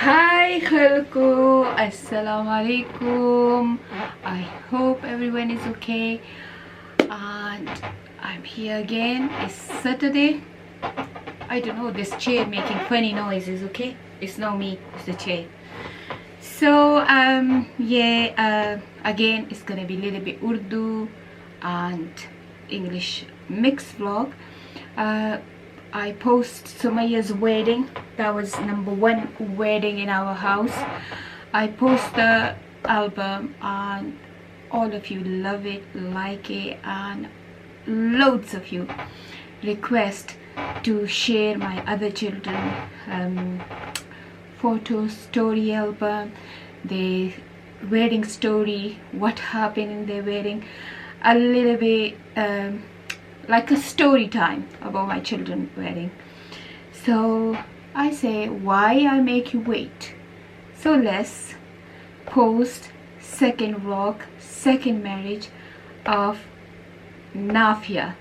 Hi, Khalku. Assalamu alaikum. I hope everyone is okay. And I'm here again. It's Saturday. I don't know, this chair making funny noises, okay? It's not me, it's the chair. So, again, it's gonna be a little bit Urdu and English mixed vlog. I post Sumayya's wedding. That was #1 wedding in our house. I post the album and all of you love it, like it, and loads of you request to share my other children photo story album, the wedding story, what happened in their wedding, a little bit like a story time about my children wedding. So I say, why I make you wait? So let's post second vlog, second marriage of Nafia.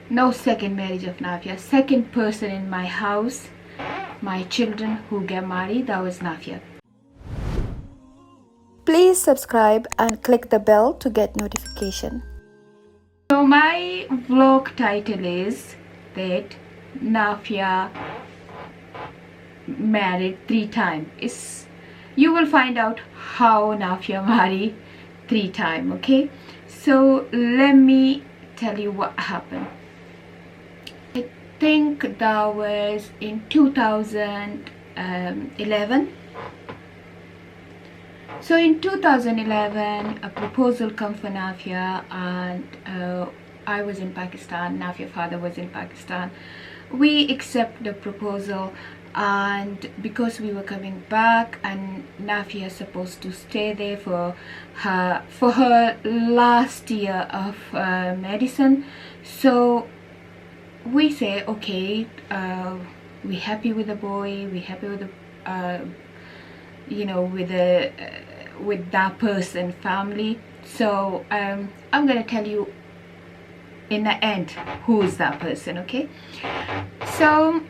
No second marriage of Nafia, second person in my house, my children who get married, that was Nafia. Please subscribe and click the bell to get notification. So my vlog title is that Nafia married 3 times. You will find out how Nafia married 3 times, okay? So let me tell you what happened. I think that was in 2011. So in 2011, a proposal come for Nafia, and I was in Pakistan, Nafia's father was in Pakistan. We accept the proposal, and because we were coming back and Nafia is supposed to stay there for her last year of medicine, so we say, okay, we happy with the boy, we happy with the with that person family. So I'm gonna tell you in the end who is that person, okay? So,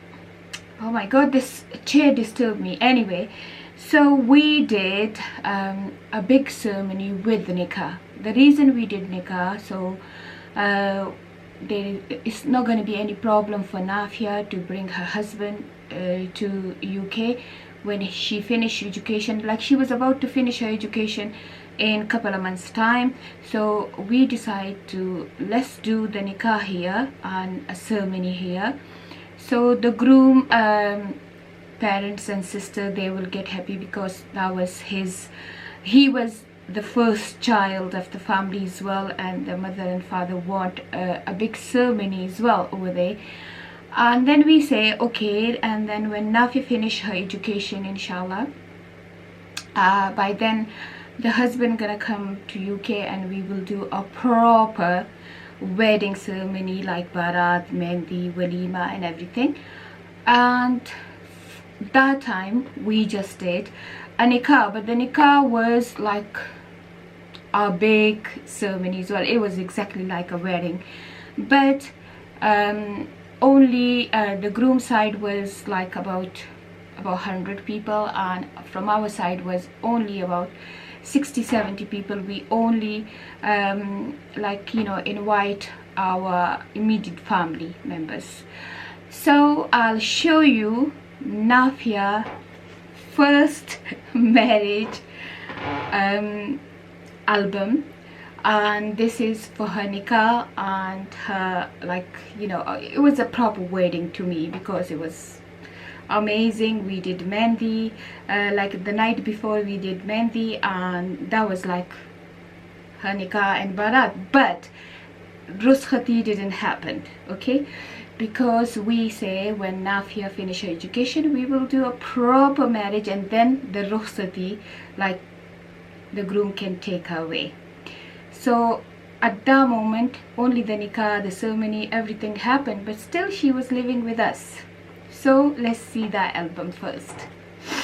oh my god, this chair disturbed me. Anyway, so we did a big ceremony with the nikah. The reason we did nikah, so it's not going to be any problem for Nafia to bring her husband to UK when she finished education. Like, she was about to finish her education in a couple of months time, so we decided to let's do the nikah here and a ceremony here. So the groom parents and sister, they will get happy because that was he was the first child of the family as well, and the mother and father want a big ceremony as well over there. And then we say okay, and then when Nafia finish her education, inshallah, by then the husband gonna come to UK and we will do a proper wedding ceremony like barat, mehndi, walima and everything. And that time we just did a nikah, but the nikah was like a big ceremony as well. It was exactly like a wedding, but only the groom side was like about 100 people, and from our side was only about 60-70 people. We only invite our immediate family members. So I'll show you Nafia first marriage album, and this is for her nikah and her, it was a proper wedding to me because it was amazing. We did mehndi, like the night before we did mehndi, and that was like her nikah and barat. But Ruskhati didn't happen, okay? Because we say when Nafia finish her education, we will do a proper marriage, and then the Rukhsati, like the groom can take her away. So at that moment, only the nikah, the ceremony, everything happened, but still she was living with us. So let's see that album first.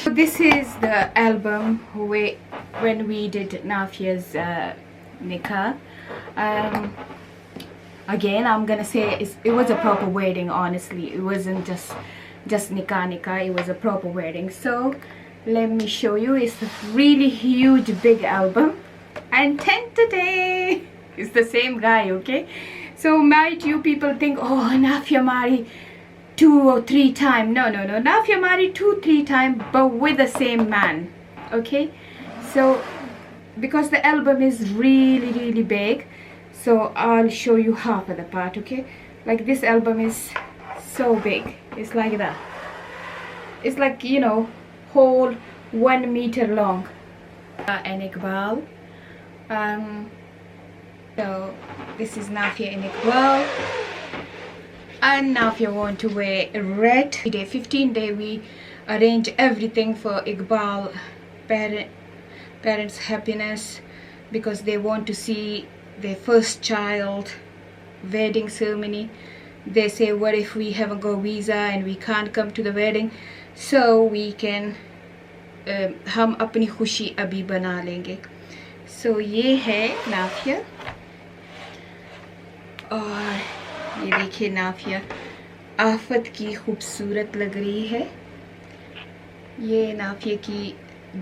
So this is the album when we did Nafia's nikah. Again, I'm gonna say it was a proper wedding. Honestly, it wasn't just nikah. It was a proper wedding. So let me show you. It's a really huge big album, and today it's the same guy. Okay, so might you people think, oh, Nafia married 2 or 3 times. No, Nafia married 2-3 times, but with the same man. Okay, so because the album is really big, so I'll show you half of the part. Okay, like this album is so big. It's like that. It's like, you know, whole 1 meter long. And Iqbal. So this is Nafia and Iqbal. And Nafia want to wear red. 15 day we arrange everything for Iqbal parents happiness, because they want to see their first child wedding ceremony. They say, what if we haven't got visa and we can't come to the wedding, so we can हम अपनी खुशी अभी बना लेंगे. So ये है नाफिया, और ये देखिए नाफिया आफत की खूबसूरत लग रही है. ये नाफिया की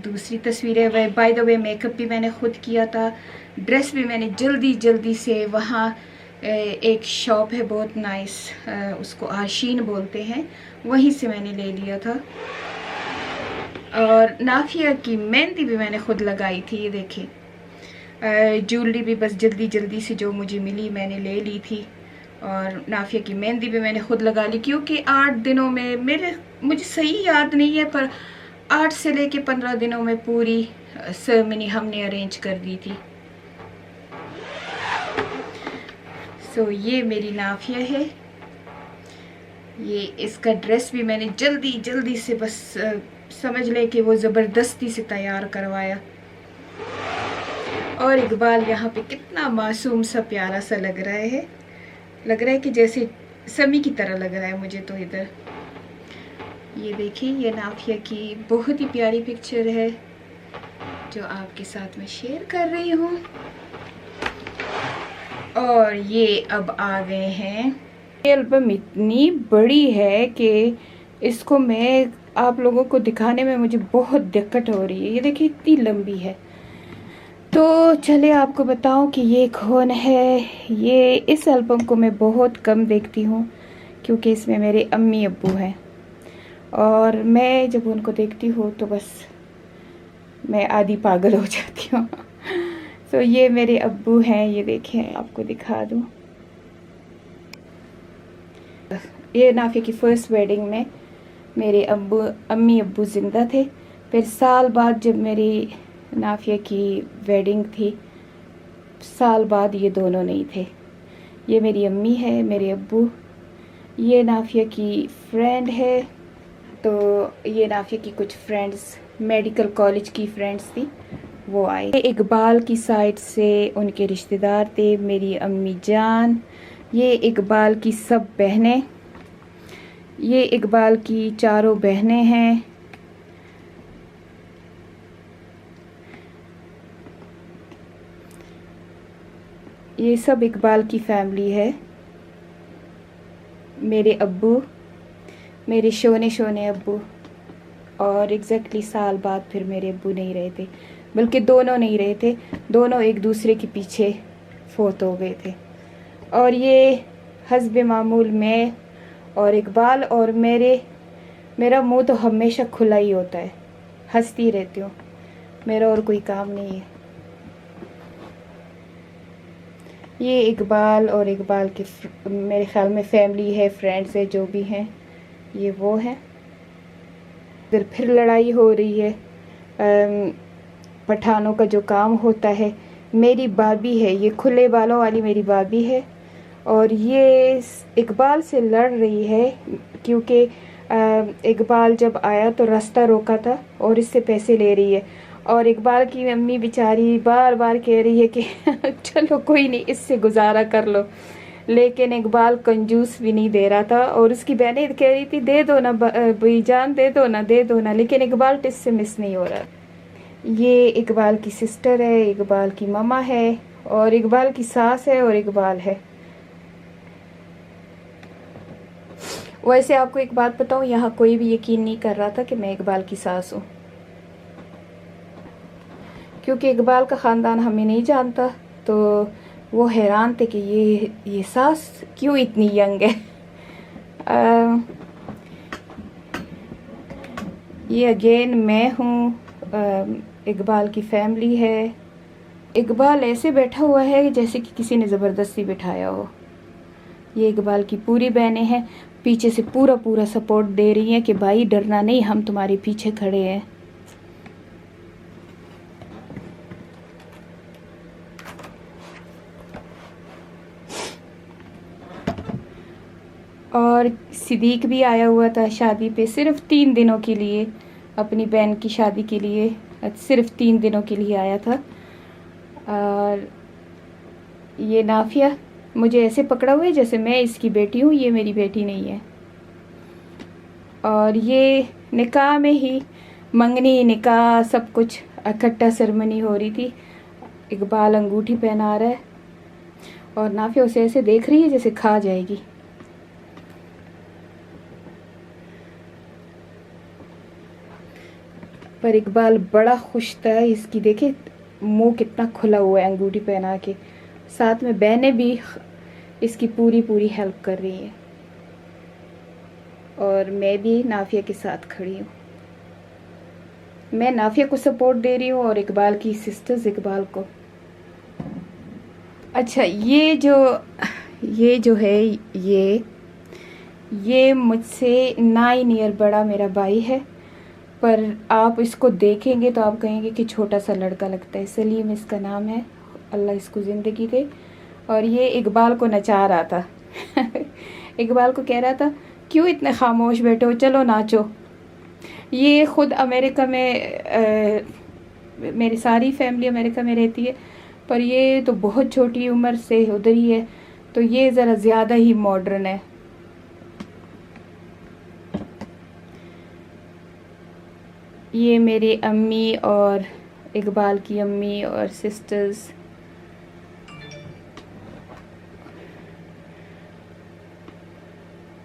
दूसरी तस्वीर है. बाय द वे मेकअप भी मैंने खुद किया था, ड्रेस भी मैंने जल्दी से वहाँ एक शॉप है बहुत नाइस, उसको आशीन बोलते हैं, वहीं से मैंने ले लिया था. और नाफिया की मेहंदी भी मैंने खुद लगाई थी. ये देखिए, ज्वेलरी भी बस जल्दी से जो मुझे मिली मैंने ले ली थी. और नाफिया की मेहंदी भी मैंने खुद लगा ली, क्योंकि 8 दिनों में मुझे सही याद नहीं है, पर 8 से लेके 15 दिनों में पूरी सेरेमनी हमने अरेंज कर दी थी. तो ये मेरी नाफिया है. ये इसका ड्रेस भी मैंने जल्दी से बस समझ ले कि वो ज़बरदस्ती से तैयार करवाया. और इकबाल यहाँ पे कितना मासूम सा प्यारा सा लग रहा है कि जैसे समी की तरह लग रहा है मुझे तो इधर. ये देखिए, ये नाफिया की बहुत ही प्यारी पिक्चर है जो आपके साथ में शेयर कर रही हूँ. और ये अब आ गए हैं. ये एल्बम इतनी बड़ी है कि इसको मैं आप लोगों को दिखाने में मुझे बहुत दिक्कत हो रही है. ये देखिए इतनी लंबी है. तो चलिए आपको बताऊं कि ये कौन है. ये इस एल्बम को मैं बहुत कम देखती हूँ, क्योंकि इसमें मेरे अम्मी अब्बू हैं, और मैं जब उनको देखती हूँ तो बस मैं आधी पागल हो जाती हूँ. तो ये मेरे अब्बू हैं. ये देखें, आपको दिखा दूँ. ये नाफिया की फर्स्ट वेडिंग में मेरे अम्मी अब्बू ज़िंदा थे. फिर साल बाद जब मेरी नाफिया की वेडिंग थी, साल बाद ये दोनों नहीं थे. ये मेरी अम्मी है, मेरे अब्बू. ये नाफिया की फ्रेंड है. तो ये नाफिया की कुछ फ्रेंड्स, मेडिकल कॉलेज की फ्रेंड्स थी, वो आए. इकबाल की साइड से उनके रिश्तेदार थे, मेरी अम्मी जान. ये इकबाल की सब बहनें. ये इकबाल की 4 बहनें हैं. ये सब इकबाल की फैमिली है. मेरे अब्बू, मेरे शोने अब्बू. और एग्जैक्टली साल बाद फिर मेरे अब्बू नहीं रहे थे, बल्कि दोनों नहीं रहे थे, दोनों एक दूसरे के पीछे फोत हो गए थे. और ये हस्ब मामूल में और इकबाल और मेरा मुंह तो हमेशा खुला ही होता है, हंसती रहती हूँ, मेरा और कोई काम नहीं है. ये इकबाल और इकबाल के मेरे ख्याल में फैमिली है, फ्रेंड्स है, जो भी हैं, ये वो हैं. फिर लड़ाई हो रही है. पठानों का जो काम होता है. मेरी भाभी है, ये खुले बालों वाली मेरी भाभी है, और ये इकबाल से लड़ रही है, क्योंकि इकबाल जब आया तो रास्ता रोका था और इससे पैसे ले रही है. और इकबाल की अम्मी बेचारी बार बार कह रही है कि चलो कोई नहीं, इससे गुजारा कर लो. लेकिन इकबाल कंजूस भी नहीं दे रहा था, और उसकी बहनें कह रही थी दे दो ना भाईजान, दे दो ना, लेकिन इकबाल टिस से मिस नहीं हो रहा. ये इकबाल की सिस्टर है, इकबाल की ममा है, और इकबाल की सास है, और इकबाल है. वैसे आपको एक बात बताऊं, यहाँ कोई भी यकीन नहीं कर रहा था कि मैं इकबाल की सास हूँ. क्योंकि इकबाल का ख़ानदान हमें नहीं जानता, तो वो हैरान थे कि ये सास क्यों इतनी यंग है। ये अगेन मैं हूँ, इकबाल की फैमिली है। इकबाल ऐसे बैठा हुआ है जैसे कि किसी ने ज़बरदस्ती बिठाया हो। ये इकबाल की पूरी बहनें हैं, पीछे से पूरा पूरा सपोर्ट दे रही हैं कि भाई डरना नहीं, हम तुम्हारे पीछे खड़े हैं। और सिद्दीक भी आया हुआ था शादी पे, सिर्फ 3 दिनों के लिए, अपनी बहन की शादी के लिए सिर्फ 3 दिनों के लिए आया था। और ये नाफिया मुझे ऐसे पकड़ा हुआ है जैसे मैं इसकी बेटी हूँ, ये मेरी बेटी नहीं है। और ये निकाह में ही, मंगनी निकाह सब कुछ इकट्ठा सेरेमनी हो रही थी। इकबाल अंगूठी पहना रहा है और नाफिया उसे ऐसे देख रही है जैसे खा जाएगी। पर इकबाल बड़ा खुश था। इसकी देखे मुंह कितना खुला हुआ है अंगूठी पहना के। साथ में बहनें भी इसकी पूरी पूरी हेल्प कर रही हैं और मैं भी नाफिया के साथ खड़ी हूँ। मैं नाफिया को सपोर्ट दे रही हूँ और इकबाल की सिस्टर्स इकबाल को। अच्छा, ये जो है ये मुझसे 9 ईयर बड़ा मेरा भाई है, पर आप इसको देखेंगे तो आप कहेंगे कि छोटा सा लड़का लगता है। सलीम इसका नाम है, अल्लाह इसको ज़िंदगी दे। और ये इकबाल को नचा रहा था। इकबाल को कह रहा था क्यों इतने खामोश बैठे हो, चलो नाचो। ये ख़ुद अमेरिका में, मेरी सारी फैमिली अमेरिका में रहती है, पर ये तो बहुत छोटी उम्र से उधर ही है, तो ये ज़रा ज़्यादा ही मॉडर्न है। ये मेरी अम्मी और इकबाल की अम्मी और सिस्टर्स।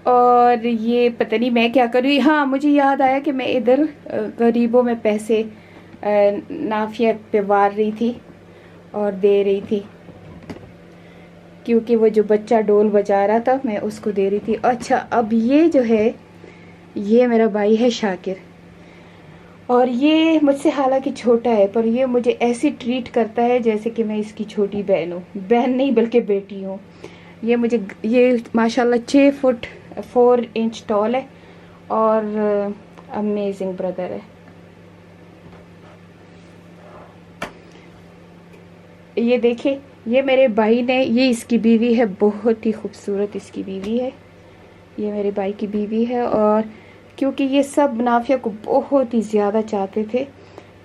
और ये पता नहीं मैं क्या करूँ। हाँ, मुझे याद आया कि मैं इधर गरीबों में पैसे नाफिया पे वार रही थी और दे रही थी, क्योंकि वो जो बच्चा डोल बजा रहा था मैं उसको दे रही थी। अच्छा, अब ये जो है ये मेरा भाई है शाकिर, और ये मुझसे हालांकि छोटा है, पर ये मुझे ऐसे ट्रीट करता है जैसे कि मैं इसकी छोटी बहन हूँ। बहन नहीं बल्कि बेटी हूँ। ये माशाल्लाह 6 फुट 4 इंच टॉल है और अमेजिंग ब्रदर है। ये देखिए, ये मेरे भाई ने, ये इसकी बीवी है, बहुत ही खूबसूरत इसकी बीवी है। ये मेरे भाई की बीवी है। और क्योंकि ये सब नाफिया को बहुत ही ज़्यादा चाहते थे,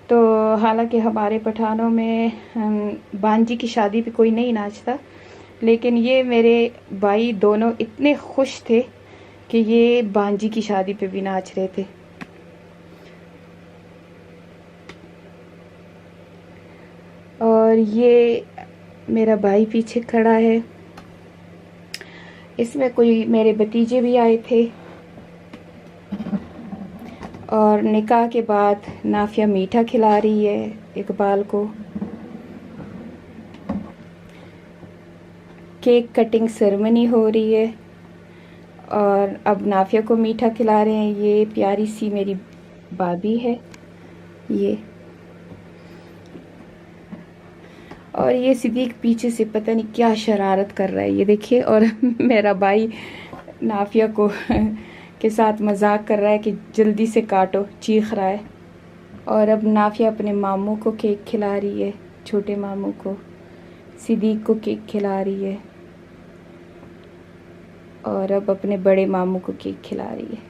तो हालांकि हमारे पठानों में बांजी की शादी पे कोई नहीं नाचता, लेकिन ये मेरे भाई दोनों इतने खुश थे कि ये बांजी की शादी पे भी नाच रहे थे। और ये मेरा भाई पीछे खड़ा है। इसमें कोई मेरे भतीजे भी आए थे। और निकाह के बाद नाफिया मीठा खिला रही है इकबाल को। केक कटिंग सेरेमनी हो रही है और अब नाफिया को मीठा खिला रहे हैं। ये प्यारी सी मेरी भाभी है ये। और ये सिद्दीक पीछे से पता नहीं क्या शरारत कर रहा है, ये देखिए। और मेरा भाई नाफिया को के साथ मजाक कर रहा है कि जल्दी से काटो, चीख रहा है। और अब नाफिया अपने मामू को केक खिला रही है, छोटे मामू को। सिद्दीक को केक खिला रही है और अब अपने बड़े मामू को केक खिला रही है।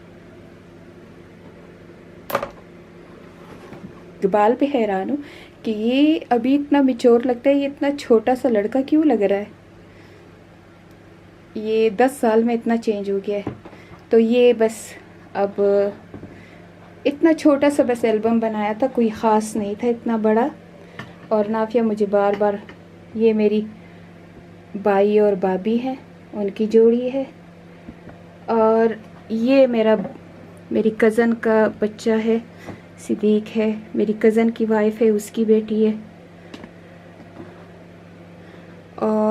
इकबाल पे हैरान हूँ कि ये अभी इतना मैच्योर लगता है, ये इतना छोटा सा लड़का क्यों लग रहा है। ये 10 साल में इतना चेंज हो गया है। तो ये बस अब इतना छोटा सा बस एल्बम बनाया था, कोई ख़ास नहीं था इतना बड़ा। और नाफिया मुझे बार बार, ये मेरी भाई और भाभी हैं, उनकी जोड़ी है। और ये मेरी कज़न का बच्चा है, सिद्दीक है। मेरी कज़न की वाइफ है, उसकी बेटी है।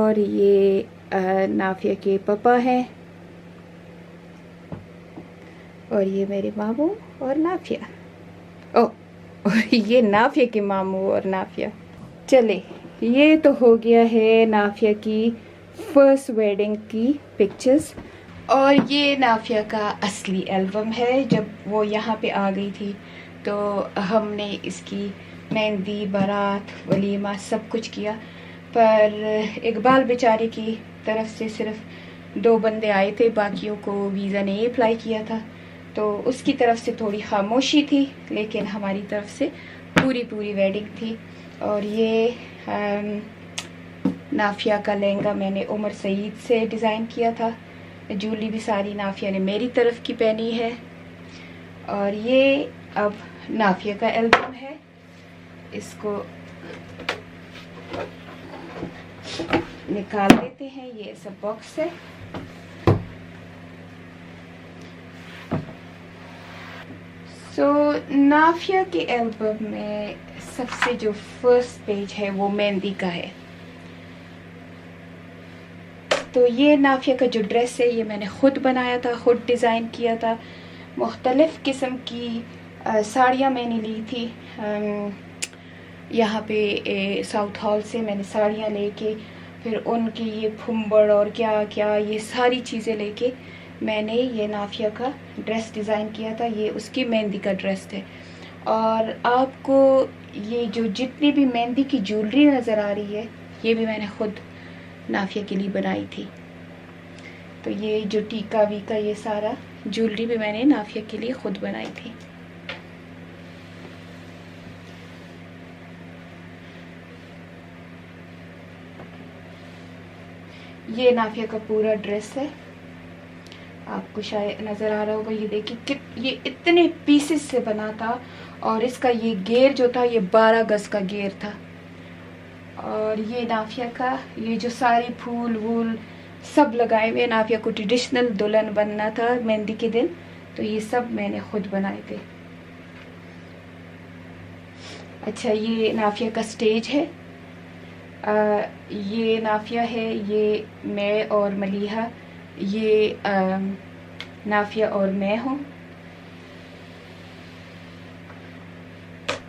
और ये नाफिया के पापा हैं, और ये मेरे मामू और नाफिया। ओ, और ये नाफिया के मामू और नाफिया। चले, ये तो हो गया है नाफिया की फर्स्ट वेडिंग की पिक्चर्स। और ये नाफिया का असली एल्बम है। जब वो यहाँ पे आ गई थी तो हमने इसकी मेहंदी, बारात, वलीमा सब कुछ किया, पर इकबाल बेचारे की तरफ से सिर्फ 2 बंदे आए थे, बाकियों को वीज़ा नहीं अप्लाई किया था, तो उसकी तरफ से थोड़ी खामोशी थी, लेकिन हमारी तरफ से पूरी वेडिंग थी। और ये नाफिया का लहंगा मैंने उमर सईद से डिज़ाइन किया था। ज्वेलरी भी सारी नाफिया ने मेरी तरफ की पहनी है। और ये अब नाफिया का एल्बम है, इसको निकाल देते हैं। ये सब बॉक्स है। नाफिया के एल्बम में सबसे जो फर्स्ट पेज है वो मेहंदी का है। तो ये नाफिया का जो ड्रेस है ये मैंने खुद बनाया था, खुद डिज़ाइन किया था। मुख्तलिफ़ किस्म की साड़ियाँ मैंने ली थी। यहाँ पे साउथ हॉल से मैंने साड़ियाँ लेके, फिर उनकी ये फुम्बड़ और क्या क्या ये सारी चीज़ें लेके मैंने ये नाफिया का ड्रेस डिज़ाइन किया था। ये उसकी मेहंदी का ड्रेस थे। और आपको ये जो जितनी भी मेहंदी की ज्वेलरी नज़र आ रही है ये भी मैंने खुद नाफिया के लिए बनाई थी। तो ये जो टीका वीका ये सारा ज्वेलरी भी मैंने नाफिया के लिए खुद बनाई थी। ये नाफिया का पूरा ड्रेस है, आपको शायद नज़र आ रहा होगा। ये देखिए कि ये इतने पीसेस से बना था, और इसका ये घेर जो था ये 12 गज का घेर था। और ये नाफिया का ये जो सारे फूल वूल सब लगाए हुए, नाफिया को ट्रेडिशनल दुल्हन बनना था मेहंदी के दिन, तो ये सब मैंने खुद बनाए थे। अच्छा, ये नाफिया का स्टेज है। ये नाफिया है, ये मैं और मलीहा, ये नाफिया और मैं हूँ।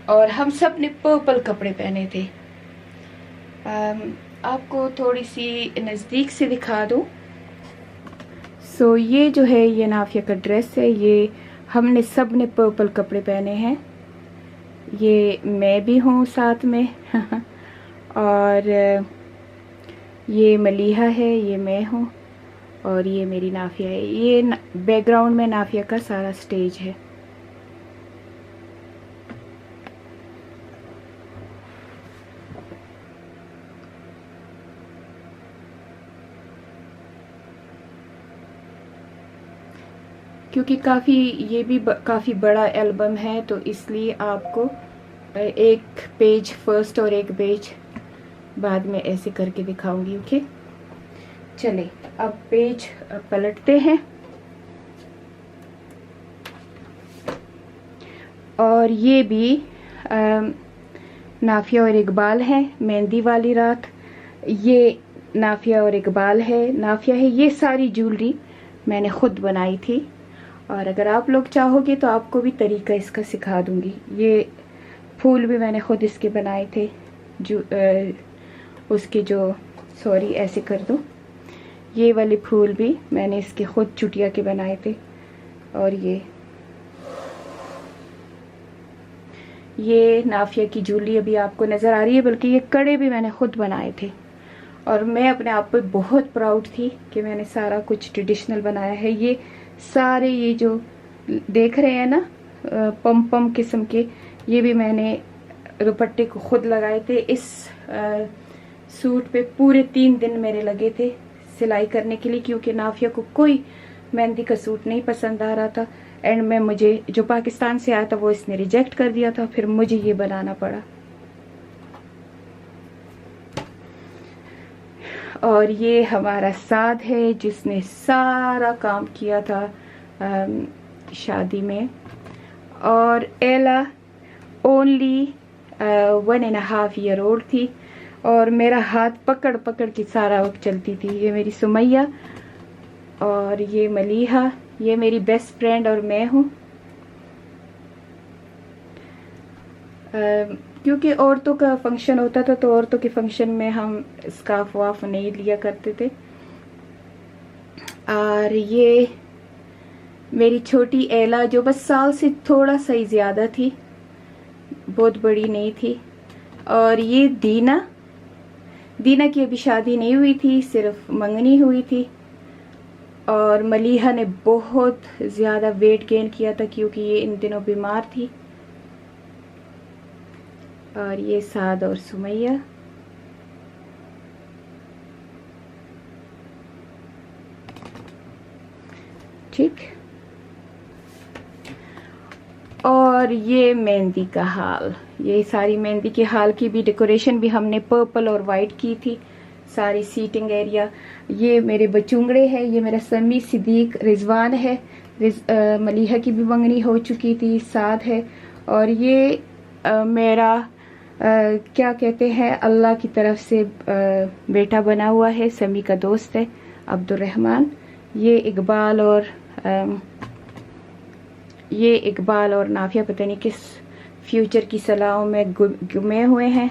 और हम सब ने पर्पल कपड़े पहने थे। आपको थोड़ी सी नज़दीक से दिखा दूँ। ये जो है ये नाफिया का ड्रेस है। ये हमने सब ने पर्पल कपड़े पहने हैं। ये मैं भी हूँ साथ में और ये मलीहा है, ये मैं हूँ, और ये मेरी नाफिया है। ये बैकग्राउंड में नाफिया का सारा स्टेज है। क्योंकि ये भी काफ़ी बड़ा एल्बम है, तो इसलिए आपको एक पेज फर्स्ट और एक पेज बाद में ऐसे करके दिखाऊंगी। ओके, चले अब पेज पलटते हैं। और ये भी नाफिया और इकबाल है, मेहंदी वाली रात। ये नाफिया और इकबाल है, नाफिया है। ये सारी ज्वेलरी मैंने खुद बनाई थी, और अगर आप लोग चाहोगे तो आपको भी तरीका इसका सिखा दूंगी। ये फूल भी मैंने खुद इसके बनाए थे, जो उसके जो सॉरी ऐसे कर दो, ये वाले फूल भी मैंने इसके खुद चुटिया के बनाए थे। और ये नाफिया की ज्वेलरी अभी आपको नज़र आ रही है, बल्कि ये कड़े भी मैंने खुद बनाए थे। और मैं अपने आप पे बहुत प्राउड थी कि मैंने सारा कुछ ट्रेडिशनल बनाया है। ये सारे ये जो देख रहे हैं ना पम किस्म के, ये भी मैंने दुपट्टे को खुद लगाए थे। इस सूट पे पूरे 3 दिन मेरे लगे थे सिलाई करने के लिए, क्योंकि नाफिया को कोई मेहंदी का सूट नहीं पसंद आ रहा था। एंड में मुझे जो पाकिस्तान से आया था वो इसने रिजेक्ट कर दिया था, फिर मुझे ये बनाना पड़ा। और ये हमारा साथ है जिसने सारा काम किया था शादी में। और एला ओनली 1.5 ईयर ओल्ड थी, और मेरा हाथ पकड़ पकड़ के सारा वक्त चलती थी। ये मेरी सुमैया और ये मलीहा, ये मेरी बेस्ट फ्रेंड और मैं हूँ। क्योंकि औरतों का फंक्शन होता था तो औरतों के फंक्शन में हम स्कार्फ वाफ नहीं लिया करते थे। और ये मेरी छोटी एला जो बस साल से थोड़ा सा ही ज़्यादा थी, बहुत बड़ी नहीं थी। और ये दीना, दीना की अभी शादी नहीं हुई थी, सिर्फ मंगनी हुई थी। और मलीहा ने बहुत ज़्यादा वेट गेन किया था क्योंकि ये इन दिनों बीमार थी। और ये साद और सुमैया। ठीक। और ये मेहंदी का हाल, ये सारी मेहंदी के हाल की भी डेकोरेशन भी हमने पर्पल और वाइट की थी, सारी सीटिंग एरिया। ये मेरे बचुंगड़े हैं, ये मेरा समी, सिद्दीक, रिजवान है। मलीहा की भी मंगनी हो चुकी थी, साद है। और ये मेरा क्या कहते हैं, अल्लाह की तरफ से बेटा बना हुआ है, समी का दोस्त है अब्दुर्रहमान। ये इकबाल और नाफिया पता नहीं किस फ्यूचर की सलाहों में गुमे हुए हैं।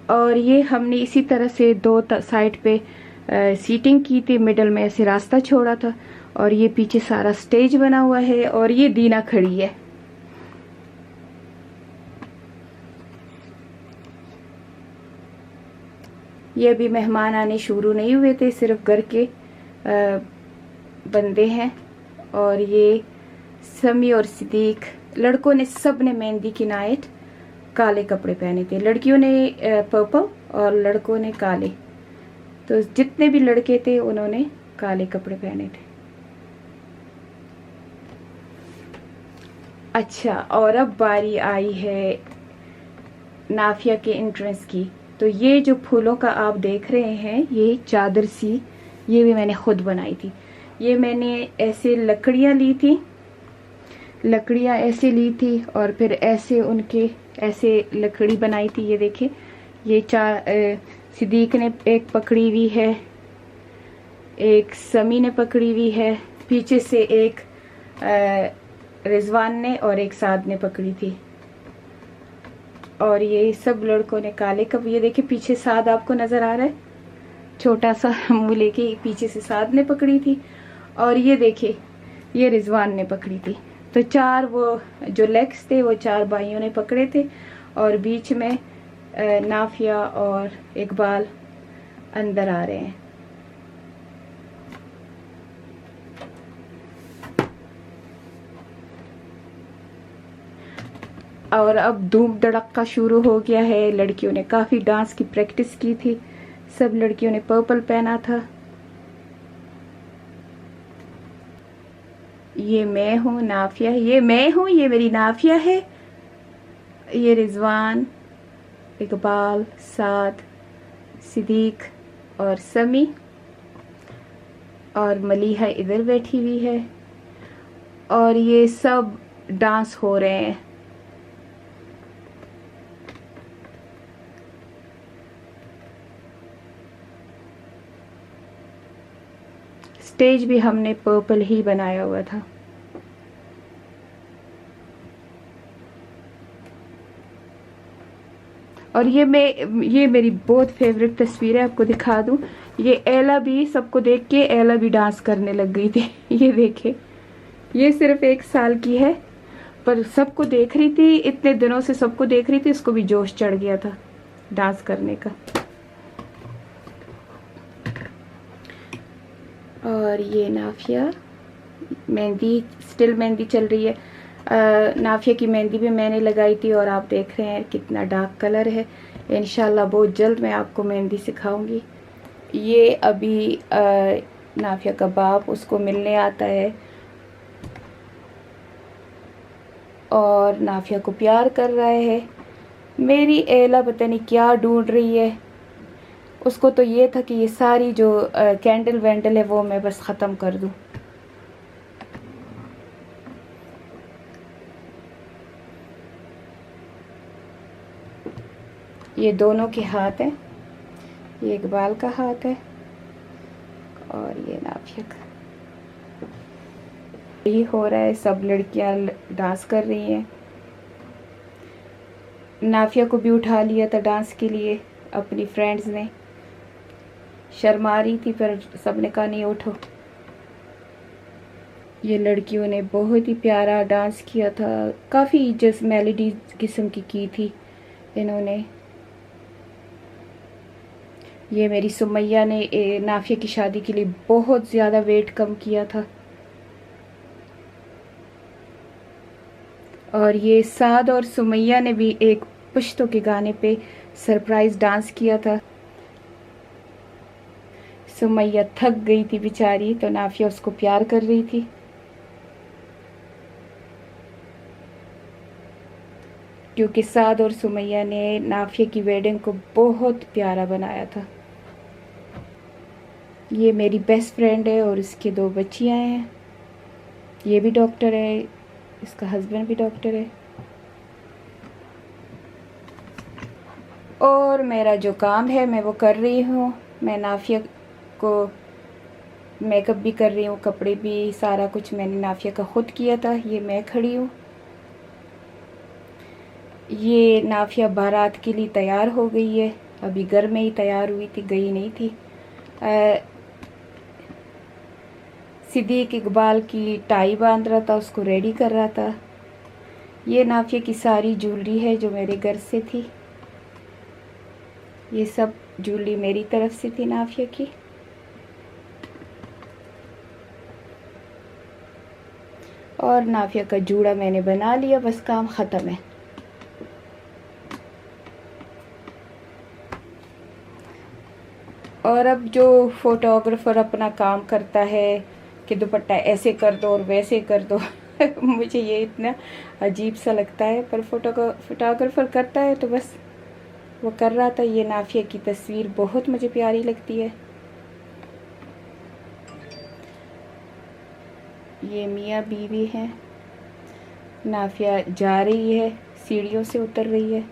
और ये हमने इसी तरह से दो साइड पे सीटिंग की थी, मिडल में ऐसे रास्ता छोड़ा था। और ये पीछे सारा स्टेज बना हुआ है। और ये दीना खड़ी है। ये अभी मेहमान आने शुरू नहीं हुए थे, सिर्फ घर के बंदे हैं। और ये समी और सिद्दीक, लड़कों ने सब ने मेहंदी की नाइट काले कपड़े पहने थे, लड़कियों ने पर्पल और लड़कों ने काले। तो जितने भी लड़के थे उन्होंने काले कपड़े पहने थे। अच्छा, और अब बारी आई है नाफिया के एंट्रेंस की। तो ये जो फूलों का आप देख रहे हैं, ये चादर सी, ये भी मैंने खुद बनाई थी। ये मैंने ऐसे लकड़ियाँ ली थी, लकड़ियाँ ऐसे ली थी और फिर ऐसे उनके ऐसे लकड़ी बनाई थी। ये देखे, ये सिद्दीक ने एक पकड़ी हुई है, एक समी ने पकड़ी हुई है, पीछे से एक रिजवान ने और एक साद ने पकड़ी थी। और ये सब लड़कों ने काले कप, ये देखिए पीछे साद आपको नजर आ रहा है, छोटा सा मुंह लेके पीछे से साद ने पकड़ी थी। और ये देखिए, ये रिजवान ने पकड़ी थी। तो चार वो जो लेग्स थे वो चार भाइयों ने पकड़े थे। और बीच में नाफिया और इकबाल अंदर आ रहे हैं। और अब धूम धड़क्का शुरू हो गया है। लड़कियों ने काफ़ी डांस की प्रैक्टिस की थी, सब लड़कियों ने पर्पल पहना था। ये मैं हूँ नाफिया, ये मैं हूँ, ये मेरी नाफिया है। ये रिजवान, इकबाल, साद, सिद्दीक और समी और मलीहा इधर बैठी हुई है। और ये सब डांस हो रहे हैं। स्टेज भी हमने पर्पल ही बनाया हुआ था। और ये मेरी बहुत फेवरेट तस्वीर है, आपको दिखा दूं। ये एला भी, सबको देख के एला भी डांस करने लग गई थी। ये देखे, ये सिर्फ 1 साल की है पर सबको देख रही थी, इतने दिनों से सबको देख रही थी, उसको भी जोश चढ़ गया था डांस करने का। और ये नाफिया, मेहंदी, स्टिल मेहंदी चल रही है। नाफिया की मेहंदी भी मैंने लगाई थी और आप देख रहे हैं कितना डार्क कलर है। इंशाल्लाह बहुत जल्द मैं आपको मेहंदी सिखाऊंगी। ये अभी नाफिया का बाप उसको मिलने आता है और नाफिया को प्यार कर रहा है। मेरी एला पता नहीं क्या ढूंढ रही है, उसको तो ये था कि ये सारी जो कैंडल वैंडल है वो मैं बस ख़त्म कर दूं। ये दोनों के हाथ हैं, ये इकबाल का हाथ है और ये नाफिया का। ये हो रहा है, सब लड़कियां डांस कर रही हैं। नाफिया को भी उठा लिया था डांस के लिए अपनी फ्रेंड्स ने, शर्मा रही थी पर सबने कहा नहीं उठो। ये लड़कियों ने बहुत ही प्यारा डांस किया था, काफ़ी जस्ट मेलोडी किस्म की थी इन्होंने। ये मेरी सुमैया ने नाफिया की शादी के लिए बहुत ज़्यादा वेट कम किया था। और ये साद और सुमैया ने भी एक पुश्तो के गाने पे सरप्राइज डांस किया था। सुमैया थक गई थी बेचारी, तो नाफिया उसको प्यार कर रही थी। क्योंकि साद और सुमैया ने नाफिया की वेडिंग को बहुत प्यारा बनाया था। ये मेरी बेस्ट फ्रेंड है और इसके 2 बच्चियां हैं। ये भी डॉक्टर है, इसका हस्बैंड भी डॉक्टर है। और मेरा जो काम है मैं वो कर रही हूँ। मैं नाफिया को मेकअप भी कर रही हूँ, कपड़े भी, सारा कुछ मैंने नाफिया का खुद किया था। ये मैं खड़ी हूँ। ये नाफिया बारात के लिए तैयार हो गई है, अभी घर में ही तैयार हुई थी, गई नहीं थी। सिद्दीक इकबाल की टाई बांध रहा था, उसको रेडी कर रहा था। ये नाफिया की सारी ज्वेलरी है जो मेरे घर से थी। ये सब ज्वेलरी मेरी तरफ से थी नाफिया की। और नाफिया का जूड़ा मैंने बना लिया, बस काम ख़त्म है। और अब जो फोटोग्राफर अपना काम करता है कि दुपट्टा ऐसे कर दो और वैसे कर दो मुझे ये इतना अजीब सा लगता है, पर फोटोग्राफर करता है तो बस वो कर रहा था। ये नाफिया की तस्वीर बहुत मुझे प्यारी लगती है। ये मियाँ बीवी हैं। नाफिया जा रही है, सीढ़ियों से उतर रही है।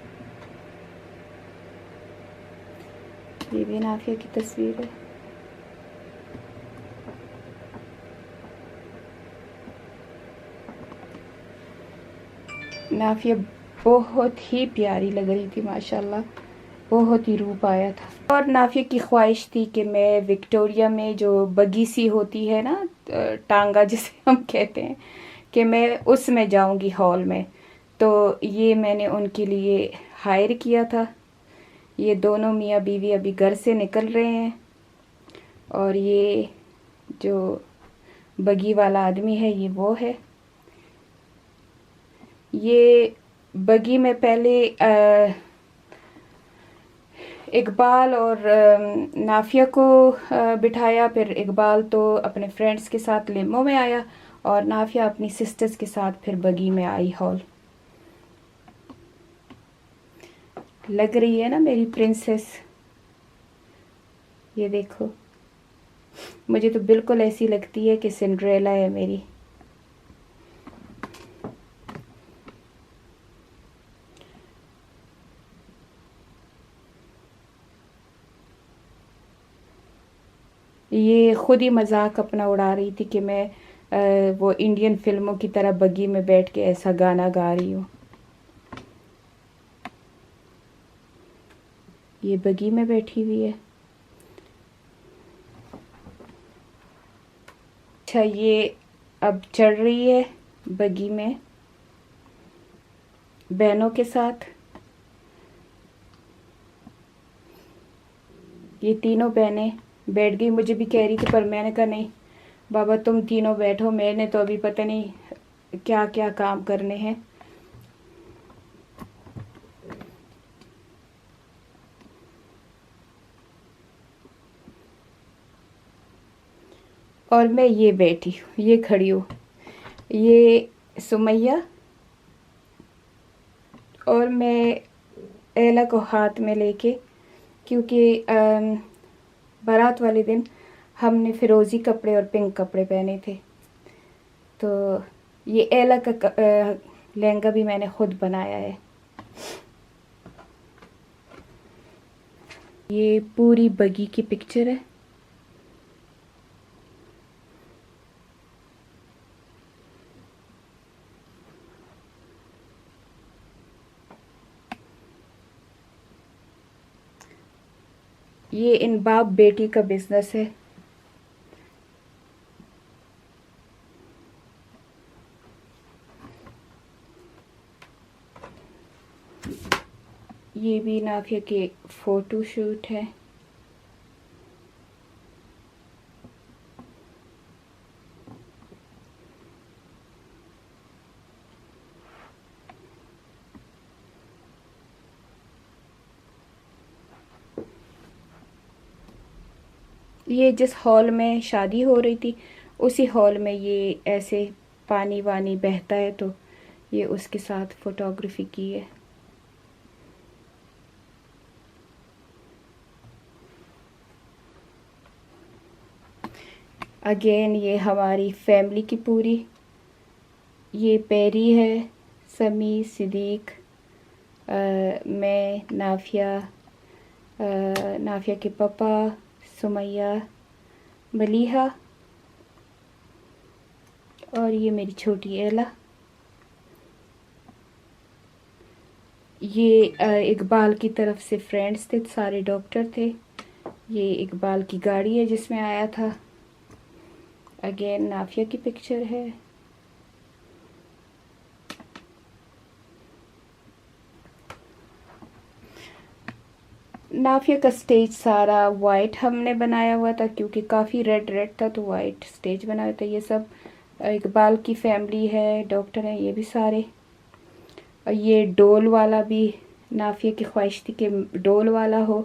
ये भी नाफिया की तस्वीर है। नाफिया बहुत ही प्यारी लग रही थी माशाल्लाह, बहुत ही रूप आया था। और नाफिया की ख्वाहिश थी कि मैं विक्टोरिया में जो बगी सी होती है ना, टांगा जिसे हम कहते हैं, कि मैं उसमें जाऊंगी हॉल में। तो ये मैंने उनके लिए हायर किया था। ये दोनों मियाँ बीवी अभी घर से निकल रहे हैं। और ये जो बगी वाला आदमी है ये वो है। ये बगी में पहले इकबाल और नाफिया को बिठाया, फिर इकबाल तो अपने फ्रेंड्स के साथ लिम्बो में आया और नाफिया अपनी सिस्टर्स के साथ फिर बगी में आई हॉल। लग रही है ना मेरी प्रिंसेस, ये देखो, मुझे तो बिल्कुल ऐसी लगती है कि सिंड्रेला है मेरी। ये खुद ही मजाक अपना उड़ा रही थी कि मैं वो इंडियन फिल्मों की तरह बगी में बैठ के ऐसा गाना गा रही हूँ। ये बगी में बैठी हुई है। अच्छा, ये अब चढ़ रही है बगी में बहनों के साथ। ये तीनों बहनें बैठ गई, मुझे भी कह रही थी पर मैंने कहा नहीं बाबा तुम तीनों बैठो, मैंने तो अभी पता नहीं क्या क्या काम करने हैं। और मैं ये बैठी हूँ, ये खड़ी हूँ, ये सुमैया और मैं एला को हाथ में लेके, क्योंकि बारात वाले दिन हमने फिरोज़ी कपड़े और पिंक कपड़े पहने थे। तो ये एला का लहंगा भी मैंने खुद बनाया है। ये पूरी बगी की पिक्चर है। ये इन बाप बेटी का बिजनेस है। ये भी नाफिया के फोटो शूट है। ये जिस हॉल में शादी हो रही थी उसी हॉल में ये ऐसे पानी वानी बहता है, तो ये उसके साथ फोटोग्राफी की है। अगेन ये हमारी फैमिली की पूरी, ये पेरी है, समी, सिद्दीक, मैं, नाफिया, नाफिया के पापा, सुमैया, मलीहा, और ये मेरी छोटी एला। ये इकबाल की तरफ से फ्रेंड्स थे, सारे डॉक्टर थे। ये इकबाल की गाड़ी है जिसमें आया था। अगेन नाफिया की पिक्चर है। नाफिया का स्टेज सारा वाइट हमने बनाया हुआ था क्योंकि काफ़ी रेड रेड था, तो वाइट स्टेज बनाया था। ये सब इकबाल की फैमिली है, डॉक्टर हैं ये भी सारे। और ये डोल वाला भी नाफिया की ख्वाहिश थी कि डोल वाला हो,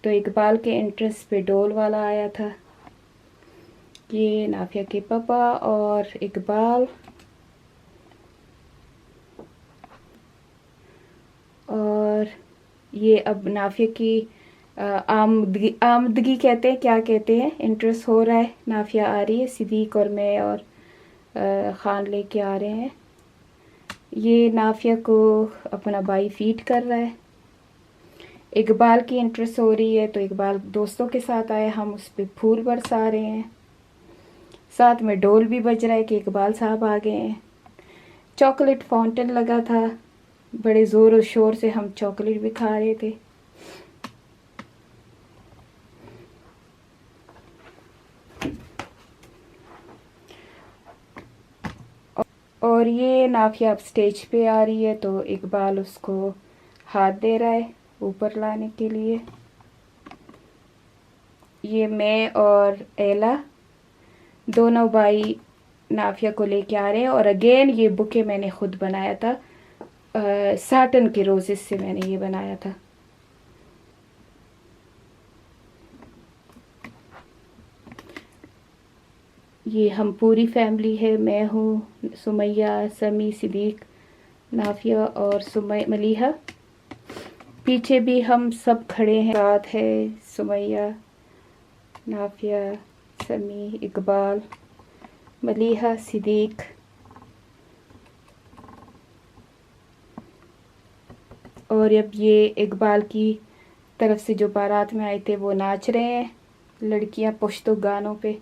तो इकबाल के एंट्रेंस पे डोल वाला आया था। ये नाफिया के पापा और इकबाल, और ये अब नाफिया की आमदगी, आमदगी कहते हैं, क्या कहते हैं, इंटरेस्ट हो रहा है। नाफिया आ रही है, सिद्दीक और मैं और खान लेके आ रहे हैं। ये नाफिया को अपना भाई फीड कर रहा है। इकबाल की इंटरेस्ट हो रही है तो इकबाल दोस्तों के साथ आया, हम उस पर फूल बरसा रहे हैं। साथ में डोल भी बज रहा है कि इकबाल साहब आ गए हैं। चॉकलेट फाउंटेन लगा था, बड़े ज़ोर और शोर से हम चॉकलेट भी खा रहे थे। और ये नाफिया अब स्टेज पे आ रही है तो इकबाल उसको हाथ दे रहा है ऊपर लाने के लिए। ये मैं और एला दोनों भाई नाफिया को लेके आ रहे हैं। और अगेन ये बुके मैंने खुद बनाया था, साटन के रोजेस से मैंने ये बनाया था। ये हम पूरी फैमिली है, मैं हूँ, सुमैया, समी, सिद्दीक, नाफिया और मलीहा। पीछे भी हम सब खड़े हैं, साथ है सुमैया, नाफिया, समी, इकबाल, मलीहा, सिद्दीक। और अब ये इकबाल की तरफ से जो बारात में आए थे वो नाच रहे हैं, लड़कियां पुश्तो गानों पे।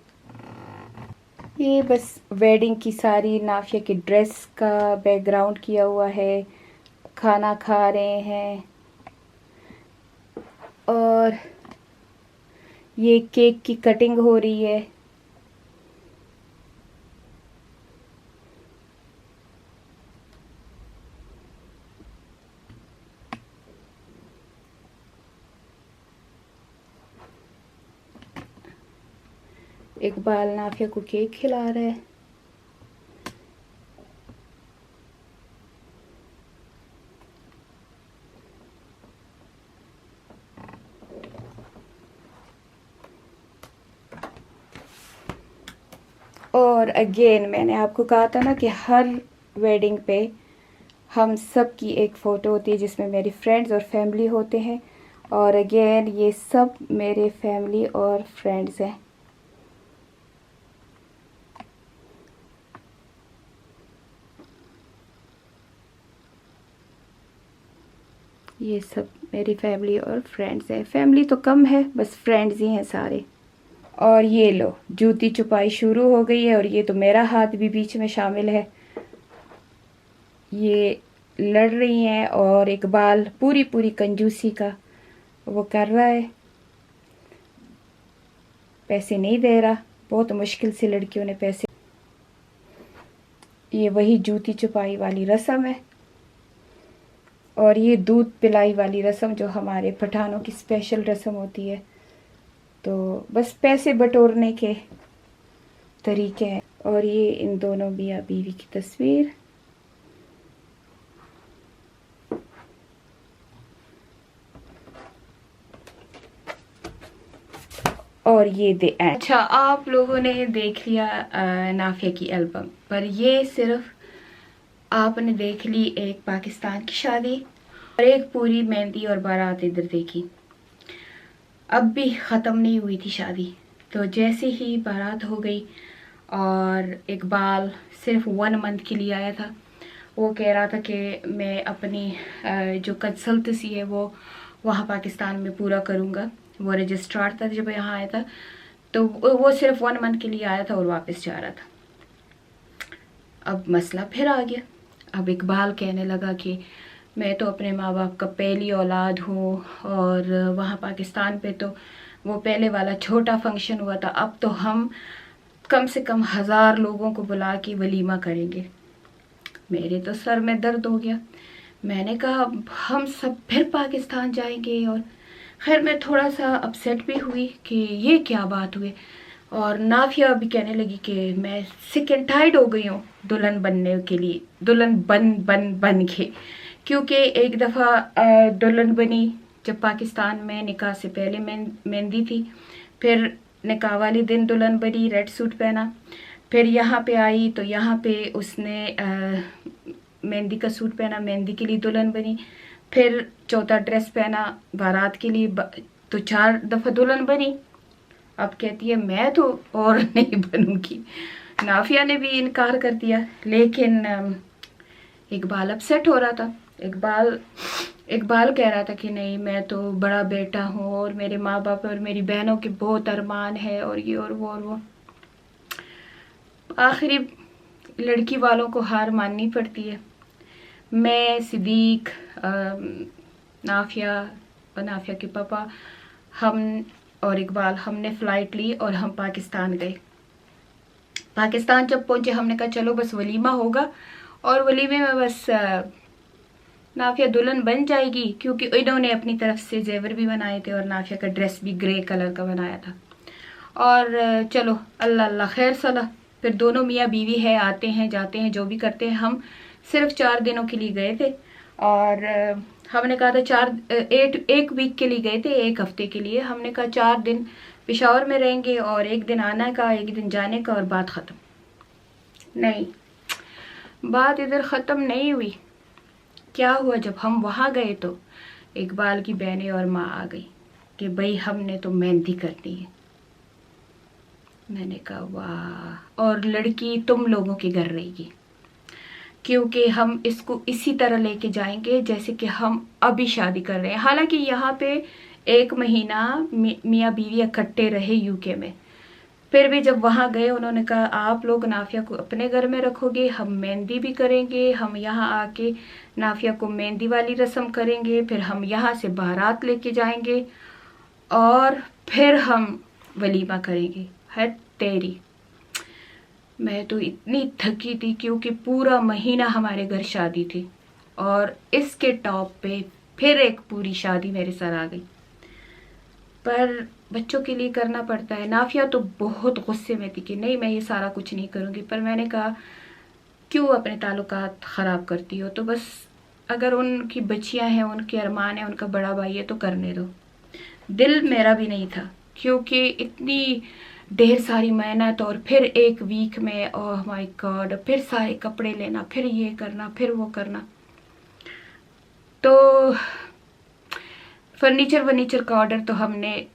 ये बस वेडिंग की सारी नाफिया की ड्रेस का बैकग्राउंड किया हुआ है। खाना खा रहे हैं और ये केक की कटिंग हो रही है। इकबाल नाफिया को केक खिला रहा है। और अगेन मैंने आपको कहा था ना कि हर वेडिंग पे हम सब की एक फ़ोटो होती है जिसमें मेरी फ्रेंड्स और फैमिली होते हैं। और अगेन ये सब मेरे फैमिली और फ्रेंड्स हैं। ये सब मेरी फैमिली और फ्रेंड्स हैं। फैमिली तो कम है, बस फ्रेंड्स ही हैं सारे। और ये लो, जूती छुपाई शुरू हो गई है और ये तो मेरा हाथ भी बीच में शामिल है। ये लड़ रही हैं और इकबाल पूरी पूरी कंजूसी का वो कर रहा है, पैसे नहीं दे रहा। बहुत मुश्किल से लड़कियों ने पैसे। ये वही जूती छुपाई वाली रस्म है और ये दूध पिलाई वाली रस्म जो हमारे पठानों की स्पेशल रस्म होती है। तो बस पैसे बटोरने के तरीके हैं। और ये इन दोनों मियाँ बीवी की तस्वीर। और ये दे एंड। अच्छा, आप लोगों ने देख लिया नाफिया की एल्बम, पर ये सिर्फ आपने देख ली एक पाकिस्तान की शादी और एक पूरी मेहंदी और बारात इधर देखी। अब भी ख़त्म नहीं हुई थी शादी। तो जैसे ही बारात हो गई और इकबाल सिर्फ 1 मंथ के लिए आया था, वो कह रहा था कि मैं अपनी जो कंसल्टेंसी है वो वहाँ पाकिस्तान में पूरा करूँगा। वो रजिस्ट्रार था जब यहाँ आया था, तो वो सिर्फ 1 मंथ के लिए आया था और वापस जा रहा था। अब मसला फिर आ गया। अब इकबाल कहने लगा कि मैं तो अपने माँ बाप का पहली औलाद हूँ और वहाँ पाकिस्तान पे तो वो पहले वाला छोटा फंक्शन हुआ था, अब तो हम कम से कम 1000 लोगों को बुला के वलीमा करेंगे। मेरे तो सर में दर्द हो गया। मैंने कहा हम सब फिर पाकिस्तान जाएंगे। और खैर मैं थोड़ा सा अपसेट भी हुई कि ये क्या बात हुई। और नाफिया भी कहने लगी कि मैं सिक एंड टायर्ड हो गई हूँ दुल्हन बनने के लिए, दुल्हन बन के। क्योंकि एक दफ़ा दुल्हन बनी जब पाकिस्तान में निकाह से पहले मेहंदी थी, फिर निकाह वाले दिन दुल्हन बनी, रेड सूट पहना। फिर यहाँ पे आई तो यहाँ पे उसने मेहंदी का सूट पहना, मेहंदी के लिए दुल्हन बनी। फिर चौथा ड्रेस पहना बारात के लिए, तो 4 दफ़ा दुल्हन बनी। अब कहती है मैं तो और नहीं बनूंगी। नाफिया ने भी इनकार कर दिया, लेकिन इकबाल अपसेट हो रहा था। इकबाल कह रहा था कि नहीं, मैं तो बड़ा बेटा हूँ और मेरे माँ बाप और मेरी बहनों के बहुत अरमान है और ये और वो। आखिरी लड़की वालों को हार माननी पड़ती है। मैं, सिद्दीक, नाफिया और नाफिया के पापा, हम और इकबाल, हमने फ़्लाइट ली और हम पाकिस्तान गए। पाकिस्तान जब पहुंचे हमने कहा चलो बस वलीमा होगा और वलीमे में बस नाफिया दुल्हन बन जाएगी, क्योंकि इन्होंने अपनी तरफ से जेवर भी बनाए थे और नाफिया का ड्रेस भी ग्रे कलर का बनाया था। और चलो अल्लाह अल्लाह खैर सलाह। फिर दोनों मियाँ बीवी है, आते हैं जाते हैं जो भी करते हैं। हम सिर्फ 4 दिनों के लिए गए थे और हमने कहा था 1 वीक के लिए गए थे, 1 हफ्ते के लिए। हमने कहा 4 दिन पेशावर में रहेंगे और 1 दिन आने का, 1 दिन जाने का और बात ख़त्म। नहीं, बात इधर ख़त्म नहीं हुई। क्या हुआ, जब हम वहाँ गए तो इकबाल की बहनें और माँ आ गई कि भाई हमने तो मेहंदी करनी है। मैंने कहा वाह, और लड़की तुम लोगों के घर रहेगी, क्योंकि हम इसको इसी तरह लेके जाएंगे जैसे कि हम अभी शादी कर रहे हैं। हालांकि यहाँ पे 1 महीना मियाँ बीवी इकट्ठे रहे यूके में, फिर भी जब वहाँ गए उन्होंने कहा आप लोग नाफिया को अपने घर में रखोगे, हम मेहंदी भी करेंगे, हम यहाँ आके नाफिया को मेहंदी वाली रस्म करेंगे, फिर हम यहाँ से बारात लेके जाएंगे और फिर हम वलीमा करेंगे। है तेरी, मैं तो इतनी थकी थी क्योंकि पूरा महीना हमारे घर शादी थी और इसके टॉप पे फिर एक पूरी शादी मेरे सर आ गई। पर बच्चों के लिए करना पड़ता है। नाफिया तो बहुत गुस्से में थी कि नहीं मैं ये सारा कुछ नहीं करूँगी, पर मैंने कहा क्यों अपने ताल्लुकात ख़राब करती हो, तो बस अगर उनकी बच्चियां हैं, उनके अरमान है, उनका बड़ा भाई है तो करने दो। दिल मेरा भी नहीं था क्योंकि इतनी ढेर सारी मेहनत और फिर 1 वीक में, ओह माय गॉड, फिर सारे कपड़े लेना, फिर ये करना, फिर वो करना। तो फर्नीचर का ऑर्डर तो हमने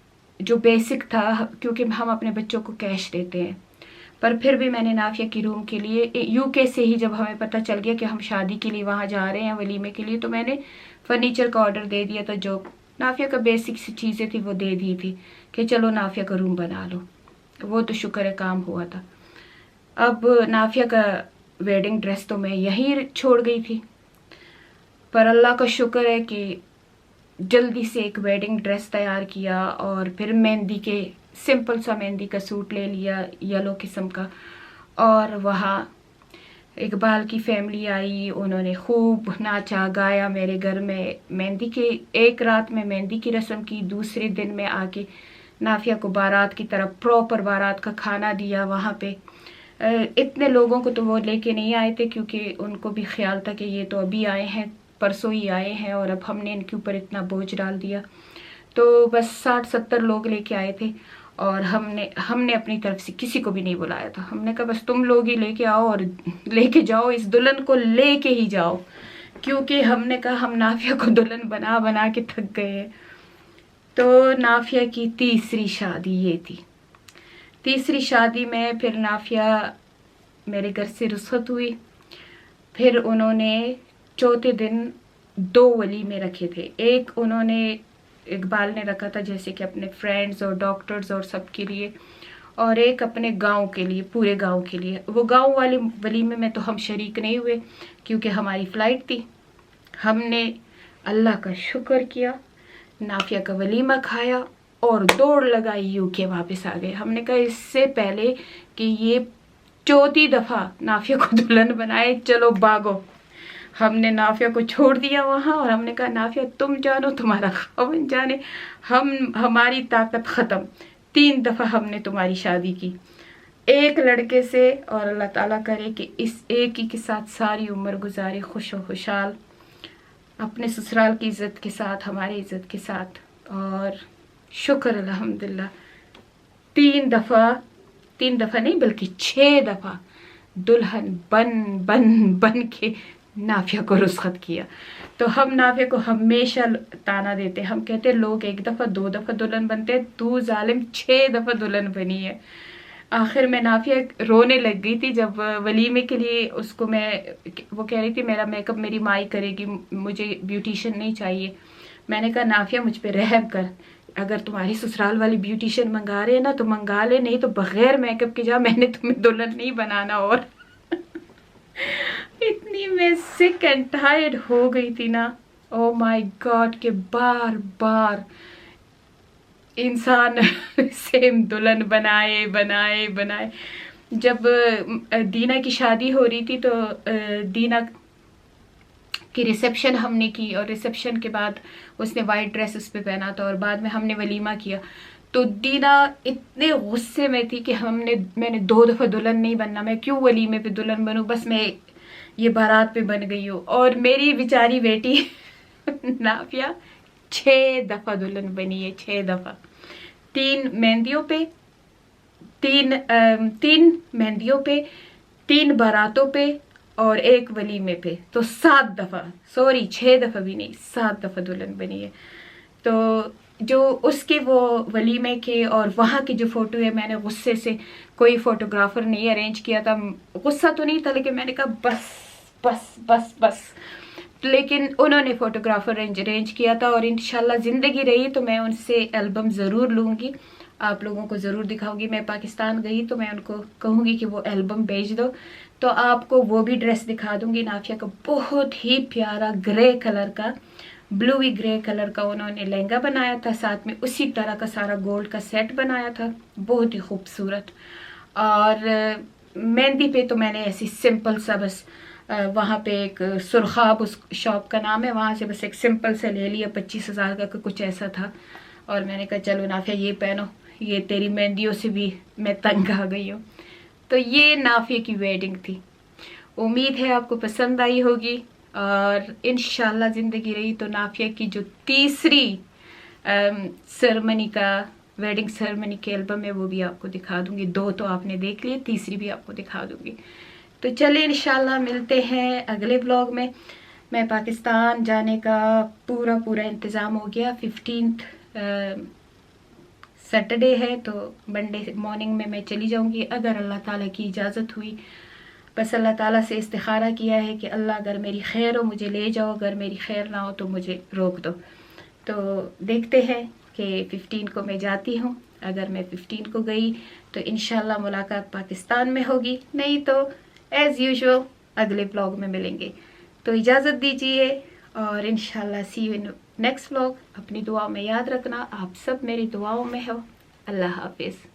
जो बेसिक था, क्योंकि हम अपने बच्चों को कैश देते हैं, पर फिर भी मैंने नाफिया की रूम के लिए यूके से ही जब हमें पता चल गया कि हम शादी के लिए वहाँ जा रहे हैं वलीमे के लिए, तो मैंने फर्नीचर का ऑर्डर दे दिया था। जो नाफिया का बेसिक सी चीज़ें थी वो दे दी थी कि चलो नाफिया का रूम बना लो। वो तो शुक्र है काम हुआ था। अब नाफिया का वेडिंग ड्रेस तो मैं यहीं छोड़ गई थी, पर अल्लाह का शुक्र है कि जल्दी से एक वेडिंग ड्रेस तैयार किया और फिर मेहंदी के सिंपल सा मेहंदी का सूट ले लिया येलो किस्म का। और वहाँ इकबाल की फैमिली आई, उन्होंने खूब नाचा गाया मेरे घर में। मेहंदी के एक रात में मेहंदी की रस्म की, दूसरे दिन में आके नाफिया को बारात की तरफ प्रॉपर बारात का खाना दिया वहाँ पे। इतने लोगों को तो वो लेके नहीं आए थे क्योंकि उनको भी ख्याल था कि ये तो अभी आए हैं, परसों ही आए हैं और अब हमने इनके ऊपर इतना बोझ डाल दिया। तो बस 60-70 लोग लेके आए थे और हमने अपनी तरफ से किसी को भी नहीं बुलाया था। हमने कहा बस तुम लोग ही लेके आओ और लेके जाओ, इस दुल्हन को लेके ही जाओ, क्योंकि हमने कहा हम नाफिया को दुल्हन बना बना के थक गए हैं। तो नाफिया की तीसरी शादी ये थी। तीसरी शादी में फिर नाफिया मेरे घर से रुखसत हुई। फिर उन्होंने चौथे दिन 2 वलीमे रखे थे। एक उन्होंने इकबाल ने रखा था जैसे कि अपने फ्रेंड्स और डॉक्टर्स और सब के लिए, और एक अपने गांव के लिए, पूरे गांव के लिए। वो गांव वाले वलीमे में तो हम शरीक नहीं हुए क्योंकि हमारी फ़्लाइट थी। हमने अल्लाह का शुक्र किया, नाफिया का वलीमा खाया और दौड़ लगाई यूके वापस आ गए। हमने कहा इससे पहले कि ये चौथी दफ़ा नाफिया को दुल्हन बनाए, चलो भागो। हमने नाफिया को छोड़ दिया वहाँ और हमने कहा नाफिया तुम जानो तुम्हारा खावन जाने, हमारी ताकत ख़त्म। 3 दफ़ा हमने तुम्हारी शादी की एक लड़के से, और अल्लाह ताला करे कि इस एक ही के साथ सारी उम्र गुजारे, खुश और खुशहाल, अपने ससुराल की इज़्ज़त के साथ, हमारी इज़्ज़त के साथ। और शुक्र अल्हम्दुलिल्लाह 3 दफ़ा नहीं बल्कि 6 दफ़ा दुल्हन बन के नाफिया को रुखसत किया। तो हम नाफिया को हमेशा ताना देते, हम कहते लोग 1 दफ़ा 2 दफ़ा दुल्हन बनते, तू जालिम 6 दफ़ा दुल्हन बनी है। आखिर में नाफिया रोने लग गई थी जब वलीमे के लिए उसको वो कह रही थी मेरा मेकअप मेरी माई करेगी, मुझे ब्यूटिशियन नहीं चाहिए। मैंने कहा नाफिया मुझ पे रहम कर, अगर तुम्हारी ससुराल वाली ब्यूटिशियन मंगा रहे हैं ना तो मंगा ले, नहीं तो बगैर मेकअप के जा, मैंने तुम्हें दुल्हन नहीं बनाना। और इतनी मैं सिक एंड टायर्ड हो गई थी ना, ओ माय गॉड, के बार बार इंसान सेम दुल्हन बनाए। जब दीना की शादी हो रही थी तो दीना की रिसेप्शन हमने की और रिसेप्शन के बाद उसने वाइट ड्रेस उस पे पहना था और बाद में हमने वलीमा किया। तो दीना इतने गुस्से में थी कि मैंने 2 दफ़ा दुल्हन नहीं बनना, मैं क्यों वलीमे पे दुल्हन बनूं, बस मैं ये बारात पे बन गई हूँ। और मेरी बेचारी बेटी नाफिया 6 दफ़ा दुल्हन बनी है, 6 दफ़ा। 3 मेहंदियों पे, 3 मेहंदियों पे, 3 बारातों पे और 1 वलीमे पे, तो 7 दफ़ा, सॉरी 6 दफ़ा भी नहीं, 7 दफ़ा दुल्हन बनी है। तो जो उसके वो वलीमे के और वहाँ की जो फ़ोटो है, मैंने गुस्से से कोई फ़ोटोग्राफ़र नहीं अरेंज किया था। गुस्सा तो नहीं था लेकिन मैंने कहा बस बस बस बस, लेकिन उन्होंने फ़ोटोग्राफ़र अरेंज किया था। और इंशाल्लाह ज़िंदगी रही तो मैं उनसे एल्बम ज़रूर लूँगी, आप लोगों को ज़रूर दिखाऊंगी। मैं पाकिस्तान गई तो मैं उनको कहूँगी कि वो एल्बम भेज दो, तो आपको वो भी ड्रेस दिखा दूँगी। नाफिया का बहुत ही प्यारा ग्रे कलर का, ब्लूई ग्रे कलर का उन्होंने लहंगा बनाया था, साथ में उसी तरह का सारा गोल्ड का सेट बनाया था, बहुत ही खूबसूरत। और मेहंदी पे तो मैंने ऐसी सिंपल सा बस वहाँ पे एक सुरखाब उस शॉप का नाम है, वहाँ से बस एक सिंपल से ले लिया, 25,000 का कुछ ऐसा था। और मैंने कहा चलो नाफिया ये पहनो, ये तेरी मेहंदियों से भी मैं तंग आ गई हूँ। तो ये नाफिया की वेडिंग थी। उम्मीद है आपको पसंद आई होगी और इंशाल्लाह ज़िंदगी रही तो नाफिया की जो तीसरी सेरेमनी का, वेडिंग सेरेमनी के एल्बम है वो भी आपको दिखा दूंगी। 2 तो आपने देख लिए, तीसरी भी आपको दिखा दूंगी। तो चलिए इंशाल्लाह मिलते हैं अगले व्लॉग में। मैं पाकिस्तान जाने का पूरा इंतज़ाम हो गया। 15 सैटरडे है तो मंडे मॉर्निंग में मैं चली जाऊंगी अगर अल्लाह ताला की इजाज़त हुई। बस अल्लाह ताला से इस्तिखारा किया है कि अल्लाह अगर मेरी खैर हो मुझे ले जाओ, अगर मेरी खैर ना हो तो मुझे रोक दो। तो देखते हैं कि 15 को मैं जाती हूँ। अगर मैं 15 को गई तो इंशाल्लाह मुलाकात पाकिस्तान में होगी, नहीं तो एज़ यूजुअल अगले ब्लॉग में मिलेंगे। तो इजाज़त दीजिए और इंशाल्लाह सी यू इन नेक्स्ट व्लॉग। अपनी दुआ में याद रखना, आप सब मेरी दुआओं में हो। अल्लाह हाफिज़।